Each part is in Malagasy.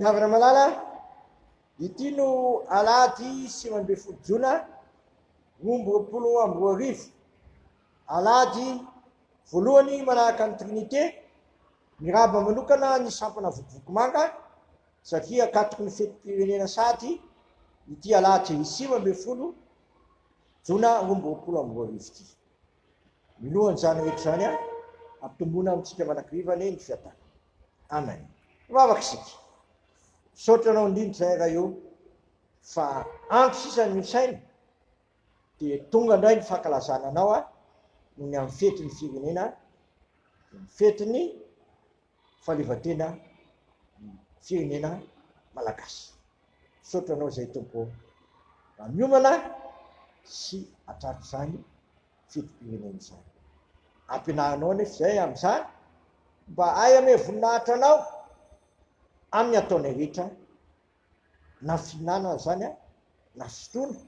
Havana malala, ity no alahady 5 jona, 2020. Alahady voalohany manaraka ny trinité, ny raba manokana ny sampana vokovoko manga, satria akatoky ny fetim-pirenena sady ity alahady 5 jona 2020 ity. Milohany zany rehetra zany a, ampitombona amintsika manakirivany ny fiatana. Amen. Vavaka sika. Misaotra anao indrindra zay raha eo fa andro sisa ny saina dia tonga indray ny fankalazana anao a ny amin'ny fetiny firenena, ny fetiny fahaleovan-tena firenena malagasy. Misaotra anao zay tompo mba miomana sy atratr'izany fetim-pirenena izany. Ampianaranao nefa zay amin'izany mba ay ame voninahitra anao amin'ny ataony rehetra, na fihinanana zany a, na fotoana,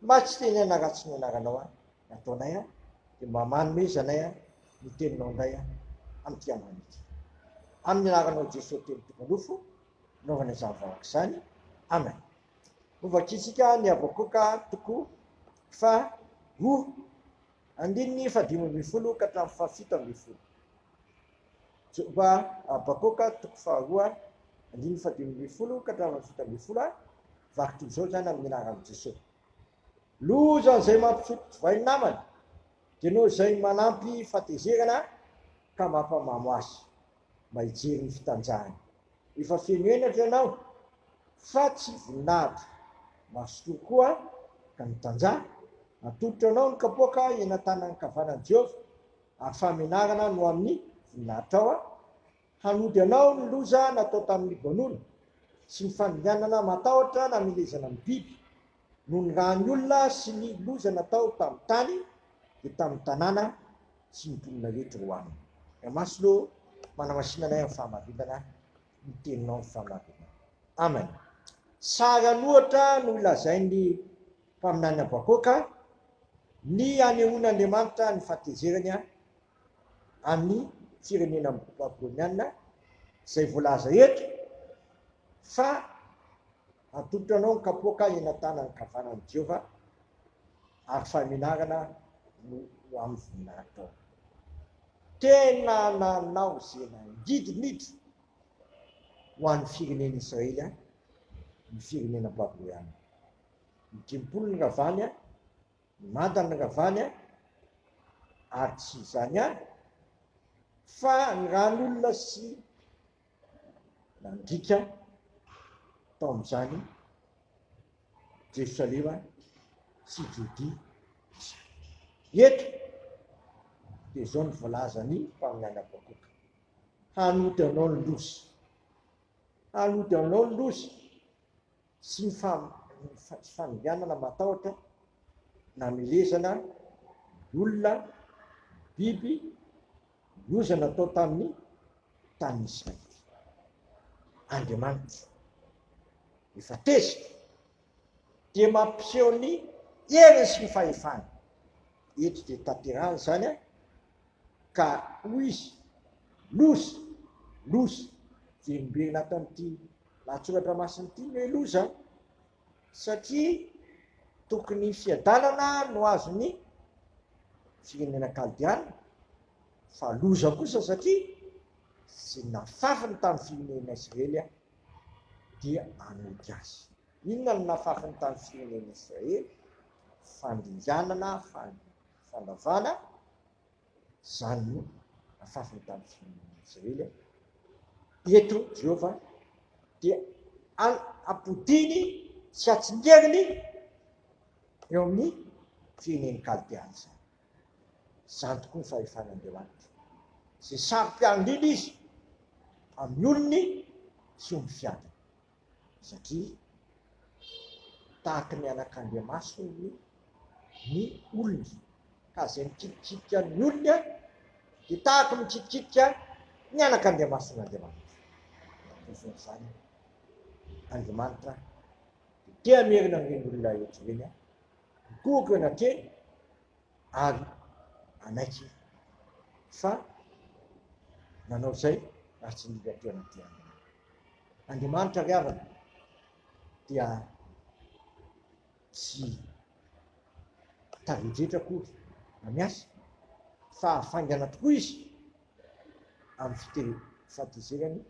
mba tsy tenena ratsy ny anaranao a nataonay a, dia mba manomezanay a ny teninao indray a amin'ity andro ity. Amin'ny anaranao Jesosy teny tomponofo, naovana izany vavaka izany. Amen. Ovakitsika ny abakoka toko fa 5 ka 17. Coba abakoka toko fa 5 ka 17. Vakity izao zany amin'ny anaran'i Jesosy. Loza izay mampisoty vainy namany, dia nao izay manampy fatezerana ka mampamamo azy, mba hijery ny fitanjahany. Efa feno enatra ianao fa tsy voninahitra, masotoa koa ka nitanjaha. Atolotra anao ny kapoaka enantanany kavanan'i Jehovah, ary famenarana no amin'ny voninahitra ao a. Hanody anao ny loza natao tamin'ny libanona sy ny fandinganana matahotra namelezana amin'ny biby, no ny rahan'ny olona sy ny loza natao tamin'ny tany dia tamin'ny tanàna sy ny mponina rehetra ho aminy. Ramasolo manamasinanay amin'ny fahamaritana ny teninao ny fahamaritana. Amen. Sara nohatra no ilazain'ny mpaminany abakoka ny anehoan'Andriamanitra ny fahatezerany amin'ny firenena babyloniana izay voalaza eto, fa atolotra anao ny kapoaka enantanany kavanan'i Jehovah, ary famenarana no amin'ny voninahitra ao. Tena nanao izay nangidiniditra ho an'ny firenena Israely ny firenena babyloniana. Ny 5 ny ravany, ny mandany ny ravany, ary tsy izany ihany fa ny rahan'olona sy nandrika tao amin'izany Jerosalema sy Jodia. Eto dia izao ny voalazany mpaminany abakoka. Hanody anao ny loza, hanody anao ny loza sy ny fandianana matahotra namelezana olona, biby, loza natao tamin'ny tany Israely. Andriamanitra efa tezitra dia mampiseho ny heriny sy ny fahefany. Eto dia tanterahany zany a, ka hoy izy loza, loza, verimberina ato amin'ity lahatsoratra masina ity ny hoe loza, satria tokony fiadanana no azony firenena kaldiana, fa loza kosa satria sy nafafiny tamin'ny firenena Israely dia hanody azy. Inona no nafafiny tamin'ny firenena Israely? Fandinganana, fandavana, zany no nafafiny tamin'ny firenena Israely. Eto Jehovah dia ampodiny sy atsingeriny eo amin'ny firenena kaldiana zany. Zany tokoa ny fahefan'Andriamanitra. Izay sarom-piandrina izy amin'ny olony sy omby fiadana, satria tahaka ny anak'Andriamasina ny olony, ka izay mitsikitsitika ny olony dia tahaka mitsikitsitika ny anak'Andriamasin'Andriamanitra. Zany Andriamanitra dia amerina ireny olona rehetra ireny mikoky anatreny ary anaiky fa nanao izay raha tsy nidra teo anaty Andriamanitra. Andriamanitra ry avana dia tsy tavindritra akory na miasa fa afaingana tokoa izy amin'ny fahatezerany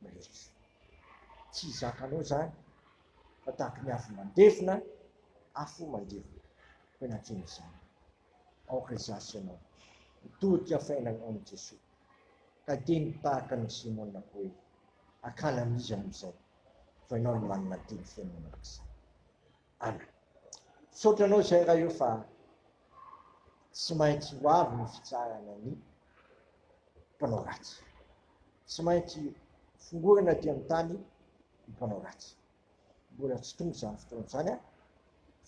rehetra. Tsy zakanao zany fa tahaka ny afo mandefina, afo mandefina ho enatriny izany. Aoka izasy ianao mitodika fiainana amin'ny Jesosy ka teny tahaka ny Simonina hoe akana amin'izy amin'izay fa ianao no manana teny fiainana arak'izay. Amen. Saotranao izay raha eo fa tsy maintsy ho avy ny fitsarana ny mpanao ratsy, tsy maintsy fongorana aty amin'ny tany ny mpanao ratsy. Mbola tsy tonga izany fotoana izany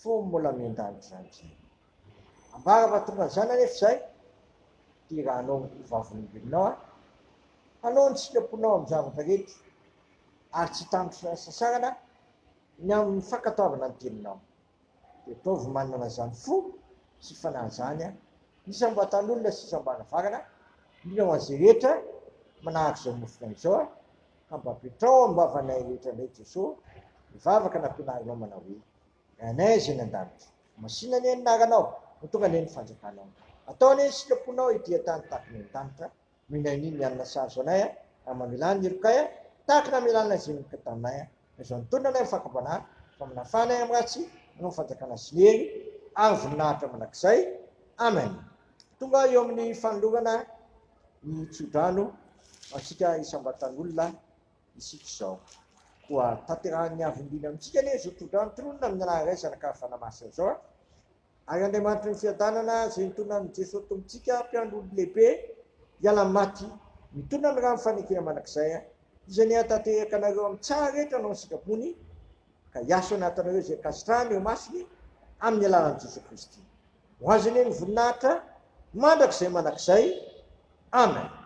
fô mbola mian-danitra zany zay. Ambara fa tonga izany anefa izay dia raha anao hovavin'olombelonao hanao ny silaponao amin'ny zavatra rehetra ary tsy tambitra sasarana ny amin'ny fankatoavana ny teninao. Dia ataovy manana izany fo sy fanahy zany ny sambatan'olona sy sambanavarana indrindra ho an'izay rehetra manahaka izao mofona izao ka mba ampetrao am-bavanay rehetra indray Jesosy mivavaka nampianarinao manao hoe anay izay nan-danitra masinany anaranao no tonga ane ny fanjakanao. Ataony ny silaponao ity tany tahaka ny an-danitra minay ny anana sazo anay ary mamelany ny rokay tahaka namelana izay nika taminay izao nitondra anay mifankampanà fa minafanay amin'ny ratsy manao fanjakana sy ny hery ary voninahitra manakizay. Amen. Tonga eo amin'ny fanolorana ny tsodrano antsika isambatan'olona isika izao koa tanterahan'ny avindrina amintsika ane zao tsodrano tronona amin'ny anaray zanakary fanamasina izao ary Andriamanitra ny fiadanana izay nitondra amin'ny Jesosy tombontsika mpiandro lehibe hiala maty mitondra ny raha mifanekena manakizay izay ny atanteraka anareo amin'ny tsara rehetra anao ny sikapony ka hiaso anatanareo izay kasitrahany eo masiny amin'ny alalan'i Jesosy Kristy. Ho azany ny voninahitra mandrakizay manakizay. Amen.